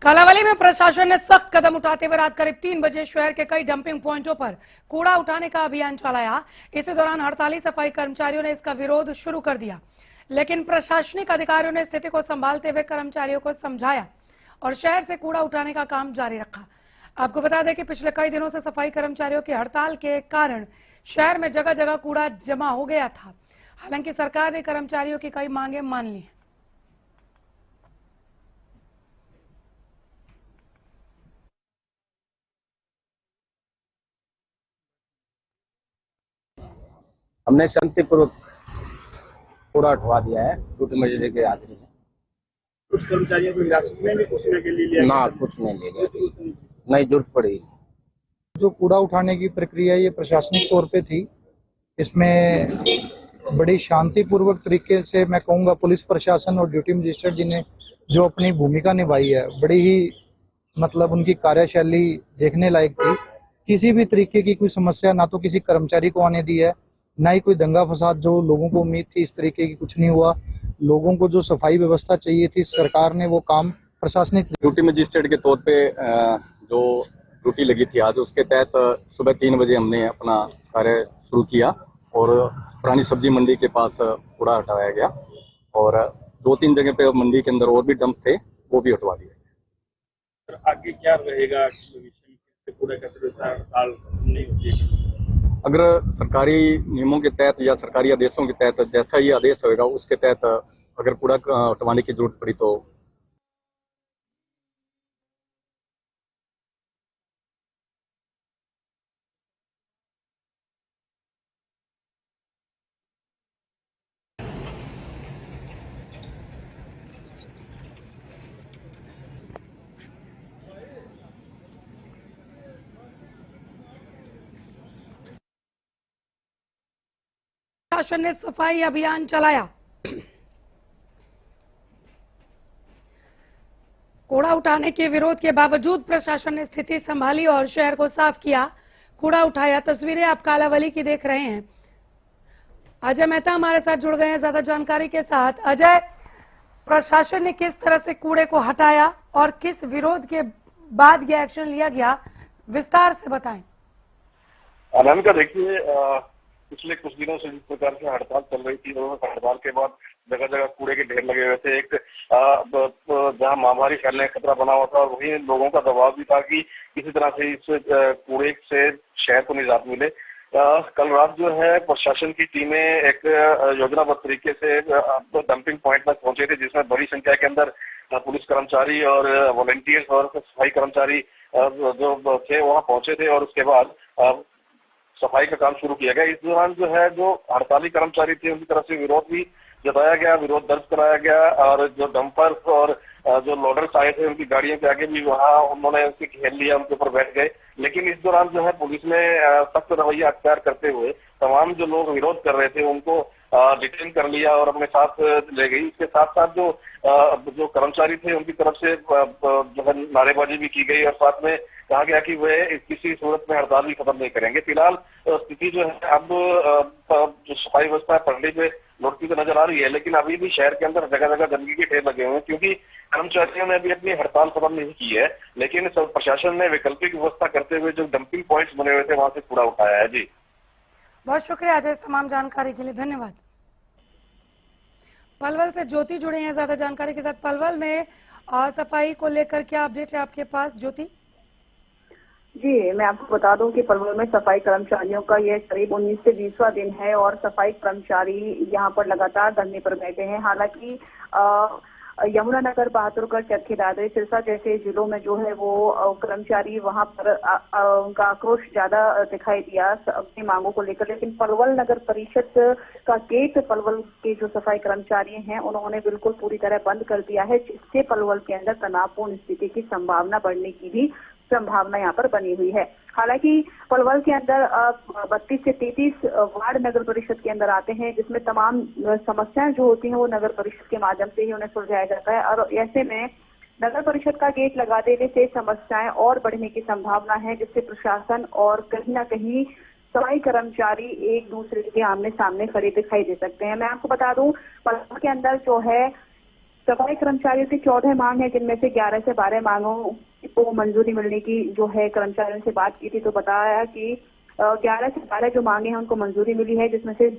कालावली में प्रशासन ने सख्त कदम उठाते हुए रात करीब 3 बजे शहर के कई डंपिंग पॉइंटों पर कूड़ा उठाने का अभियान चलाया। इसी दौरान हड़ताली सफाई कर्मचारियों ने इसका विरोध शुरू कर दिया, लेकिन प्रशासनिक अधिकारियों ने स्थिति को संभालते हुए कर्मचारियों को समझाया और शहर से कूड़ा उठाने का काम जारी रखा। आपको बता दें कि पिछले कई दिनों से सफाई कर्मचारियों की हड़ताल के कारण शहर में जगह जगह कूड़ा जमा हो गया था। हालांकि सरकार ने कर्मचारियों की कई मांगे मान ली हैं। हमने शांतिपूर्वक पूरा उठवा दिया है ड्यूटी मजिस्ट्रेट के हाजिरी में। कुछ कर्मचारियों को हिरासत में भी पूछने के लिए लिया ना कुछ नहीं ले गया, नहीं जरूरत पड़ी। जो कूड़ा उठाने की प्रक्रिया ये प्रशासनिक तौर पे थी, इसमें बड़ी शांतिपूर्वक तरीके से मैं कहूँगा पुलिस प्रशासन और ड्यूटी मजिस्ट्रेट जी ने जो अपनी भूमिका निभाई है, बड़ी ही मतलब उनकी कार्यशैली देखने लायक थी। किसी भी तरीके की कोई समस्या ना तो किसी कर्मचारी को आने दी है, ना ही कोई दंगा फसाद जो लोगों को उम्मीद थी इस तरीके की कुछ नहीं हुआ। लोगों को जो सफाई व्यवस्था चाहिए थी सरकार ने वो काम प्रशासनिक ड्यूटी मजिस्ट्रेट के तौर पे जो ड्यूटी लगी थी आज, उसके तहत सुबह 3 बजे हमने अपना कार्य शुरू किया और पुरानी सब्जी मंडी के पास कूड़ा हटाया गया और 2-3 जगह पे मंडी के अंदर और भी डंप थे, वो भी हटवा दिए। आगे क्या रहेगा? कूड़ा का हड़ताल नहीं होगी। अगर सरकारी नियमों के तहत या सरकारी आदेशों के तहत जैसा ही आदेश होगा उसके तहत अगर कूड़ा हटवाने की जरूरत पड़ी तो प्रशासन ने सफाई अभियान चलाया। कूड़ा उठाने के विरोध के बावजूद प्रशासन ने स्थिति संभाली और शहर को साफ किया, कूड़ा उठाया। तस्वीरें आप कालावली की देख रहे हैं। अजय मेहता हमारे साथ जुड़ गए हैं ज्यादा जानकारी के साथ। अजय, प्रशासन ने किस तरह से कूड़े को हटाया और किस विरोध के बाद यह एक्शन लिया गया, विस्तार से बताएं। अनामिका, देखिए पिछले कुछ दिनों से जिस प्रकार से हड़ताल चल रही थी, हड़ताल के बाद जगह जगह कूड़े के ढेर लगे हुए थे। एक जहां महामारी फैलने का खतरा बना हुआ था, वहीं लोगों का दबाव भी था कि किसी तरह से इस कूड़े से शहर को निजात मिले। कल रात जो है प्रशासन की टीमें एक योजनाबद्ध तरीके से डंपिंग पॉइंट तक पहुंचे थे, जिसमें बड़ी संख्या के अंदर पुलिस कर्मचारी और वॉलंटियर्स और सफाई कर्मचारी जो थे वहां पहुंचे थे और उसके बाद सफाई का काम शुरू किया गया। इस दौरान जो है जो हड़ताली कर्मचारी थे उनकी तरफ से विरोध भी जताया गया, विरोध दर्ज कराया गया और जो डंपर और जो लोडर्स आए थे उनकी गाड़ियों के आगे भी वहां उन्होंने उनसे घेर लिया, उनके ऊपर बैठ गए। लेकिन इस दौरान जो है पुलिस ने सख्त रवैया अख्तियार करते हुए तमाम जो लोग विरोध कर रहे थे उनको डिटेन कर लिया और अपने साथ ले गई। इसके साथ साथ जो कर्मचारी थे उनकी तरफ से जो है नारेबाजी भी की गई और साथ में कहा गया कि वे किसी सूरत में हड़ताल भी खत्म नहीं करेंगे। फिलहाल स्थिति जो है अब जो सफाई व्यवस्था पटरी पे लौटती तो नजर आ रही है, लेकिन अभी भी शहर के अंदर जगह जगह गंदगी के ढेर लगे हुए हैं, क्योंकि कर्मचारियों ने अभी अपनी हड़ताल खत्म नहीं की है। लेकिन प्रशासन ने वैकल्पिक व्यवस्था करते हुए जो डंपिंग पॉइंट्स बने हुए थे वहां से कूड़ा उठाया है। जी, बहुत शुक्रिया अजय, इस तमाम जानकारी के लिए धन्यवाद। पलवल से ज्योति जुड़े हैं ज्यादा जानकारी के साथ। पलवल में सफाई को लेकर क्या अपडेट है आपके पास, ज्योति? जी, मैं आपको बता दूं कि पलवल में सफाई कर्मचारियों का यह करीब 19 से 20वां दिन है और सफाई कर्मचारी यहां पर लगातार धरने पर बैठे हैं। हालांकि यमुनानगर, बहादुरगढ़, चरखी दादरी, सिरसा जैसे जिलों में जो है वो कर्मचारी वहां पर उनका आक्रोश ज्यादा दिखाई दिया अपनी मांगों को लेकर। लेकिन पलवल नगर परिषद का गेट पलवल के जो सफाई कर्मचारी हैं उन्होंने बिल्कुल पूरी तरह बंद कर दिया है, जिससे पलवल के अंदर तनावपूर्ण स्थिति की संभावना बढ़ने की भी संभावना यहाँ पर बनी हुई है। हालांकि पलवल के अंदर 32 से 33 वार्ड नगर परिषद के अंदर आते हैं, जिसमें तमाम समस्याएं जो होती हैं वो नगर परिषद के माध्यम से ही उन्हें सुलझाया जाता है और ऐसे में नगर परिषद का गेट लगा देने से समस्याएं और बढ़ने की संभावना है, जिससे प्रशासन और कहीं ना कहीं सफाई कर्मचारी एक दूसरे के आमने सामने खड़े दिखाई दे सकते हैं। मैं आपको बता दूं पलवल के अंदर जो है सफाई कर्मचारियों की 14 मांग है, जिनमें से 11 से 12 मांगों को मंजूरी मिलने की जो है कर्मचारियों से बात की थी, तो बताया कि 11 से 12 जो मांगे हैं उनको मंजूरी मिली है, जिसमें से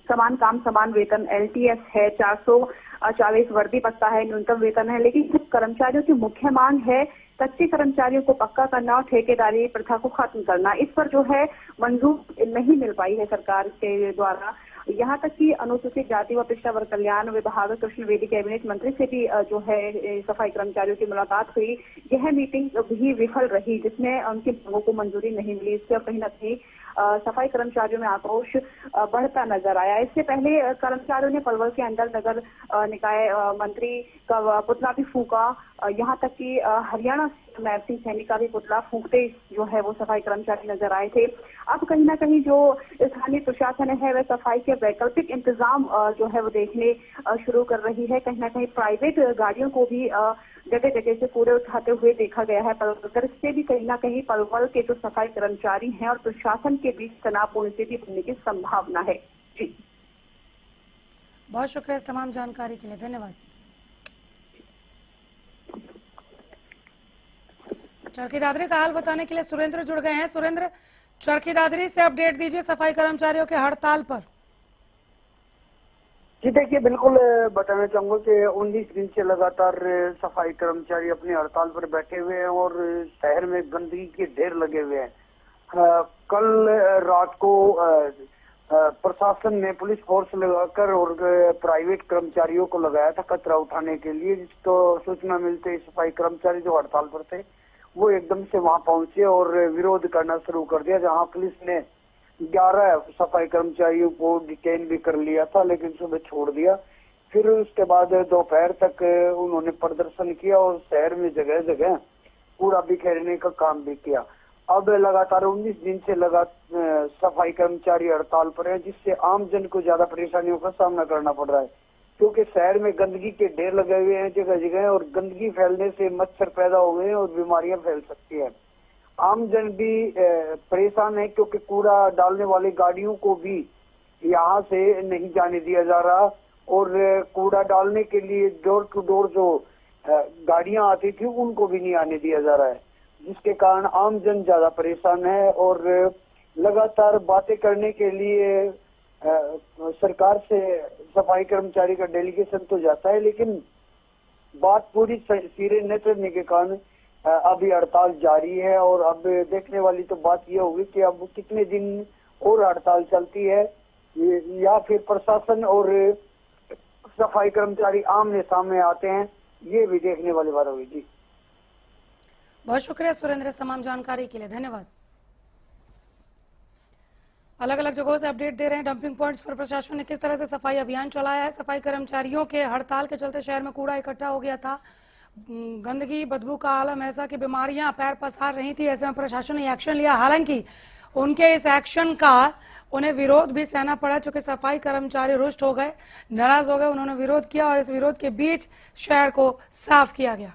समान काम समान वेतन LTS है, 440 वर्दी भत्ता है, न्यूनतम वेतन है। लेकिन जो कर्मचारियों की मुख्य मांग है कच्चे कर्मचारियों को पक्का करना और ठेकेदारी प्रथा को खत्म करना, इस पर जो है मंजूर नहीं मिल पाई है सरकार के द्वारा। यहाँ तक कि अनुसूचित जाति व पिछड़ा वर्ग कल्याण विभाग कृष्ण बेदी कैबिनेट मंत्री से भी जो है सफाई कर्मचारियों की मुलाकात हुई। यह मीटिंग भी विफल रही, जिसमें उनकी मांगों को मंजूरी नहीं मिली। इससे कहीं न कहीं सफाई कर्मचारियों में आक्रोश बढ़ता नजर आया। इससे पहले कर्मचारियों ने पलवल के अंदर नगर निकाय मंत्री का पुतला भी फूका। यहाँ तक कि हरियाणा नैब सिंह सैनी का भी पुतला फूकते जो है वो सफाई कर्मचारी नजर आए थे। अब कहीं ना कहीं जो स्थानीय प्रशासन है वह सफाई के वैकल्पिक इंतजाम जो है वो देखने शुरू कर रही है। कहीं ना कहीं प्राइवेट गाड़ियों को भी जगह जगह से कूड़े उठाते हुए देखा गया है पलवल। इससे भी कहीं ना कहीं पलवल के जो सफाई कर्मचारी हैं और प्रशासन के बीच तनावपूर्ण स्थिति बनने की संभावना है। जी, बहुत शुक्रिया इस तमाम जानकारी के लिए, धन्यवाद। चरखी दादरी का हाल बताने के लिए सुरेंद्र जुड़ गए हैं। सुरेंद्र, चरखी दादरी से अपडेट दीजिए सफाई कर्मचारियों के हड़ताल पर। जी देखिए, बिल्कुल बताना चाहूंगा कि 19 दिन से लगातार सफाई कर्मचारी अपनी हड़ताल पर बैठे हुए हैं और शहर में गंदगी के ढेर लगे हुए हैं। कल रात को प्रशासन ने पुलिस फोर्स लगाकर और प्राइवेट कर्मचारियों को लगाया था कचरा उठाने के लिए, जिसको सूचना मिलते ही सफाई कर्मचारी जो हड़ताल पर थे वो एकदम से वहां पहुंचे और विरोध करना शुरू कर दिया, जहां पुलिस ने 11 सफाई कर्मचारियों को डिटेन भी कर लिया था, लेकिन सुबह छोड़ दिया। फिर उसके बाद दोपहर तक उन्होंने प्रदर्शन किया और शहर में जगह जगह कूड़ा बिखेरने का काम भी किया। अब लगातार 19 दिन से सफाई कर्मचारी हड़ताल पर है, जिससे आम जन को ज्यादा परेशानियों का सामना करना पड़ रहा है, क्योंकि शहर में गंदगी के ढेर लगे हुए हैं जगह जगह और गंदगी फैलने से मच्छर पैदा हो गए हैं और बीमारियां फैल सकती है। आम जन भी परेशान है, क्योंकि कूड़ा डालने वाली गाड़ियों को भी यहाँ से नहीं जाने दिया जा रहा और कूड़ा डालने के लिए डोर टू डोर जो गाड़ियां आती थी उनको भी नहीं आने दिया जा रहा है, जिसके कारण आम जन ज्यादा परेशान है। और लगातार बातें करने के लिए सरकार से सफाई कर्मचारी का डेलीगेशन तो जाता है, लेकिन बात पूरी सिरे न चढ़ने के कारण अभी हड़ताल जारी है। और अब देखने वाली तो बात यह होगी कि अब कितने दिन और हड़ताल चलती है, या फिर प्रशासन और सफाई कर्मचारी आमने सामने आते हैं, ये भी देखने वाली बात होगी। जी, बहुत शुक्रिया सुरेंद्र इस तमाम जानकारी के लिए, धन्यवाद। अलग अलग जगहों से अपडेट दे रहे हैं डंपिंग पॉइंट्स पर प्रशासन ने किस तरह से सफाई अभियान चलाया है। सफाई कर्मचारियों के हड़ताल के चलते शहर में कूड़ा इकट्ठा हो गया था, गंदगी बदबू का आलम ऐसा कि बीमारियां पैर पसार रही थी। ऐसे में प्रशासन ने एक्शन लिया, हालांकि उनके इस एक्शन का उन्हें विरोध भी सहना पड़ा, चूंकि सफाई कर्मचारी रुष्ट हो गए, नाराज हो गए, उन्होंने विरोध किया और इस विरोध के बीच शहर को साफ किया गया।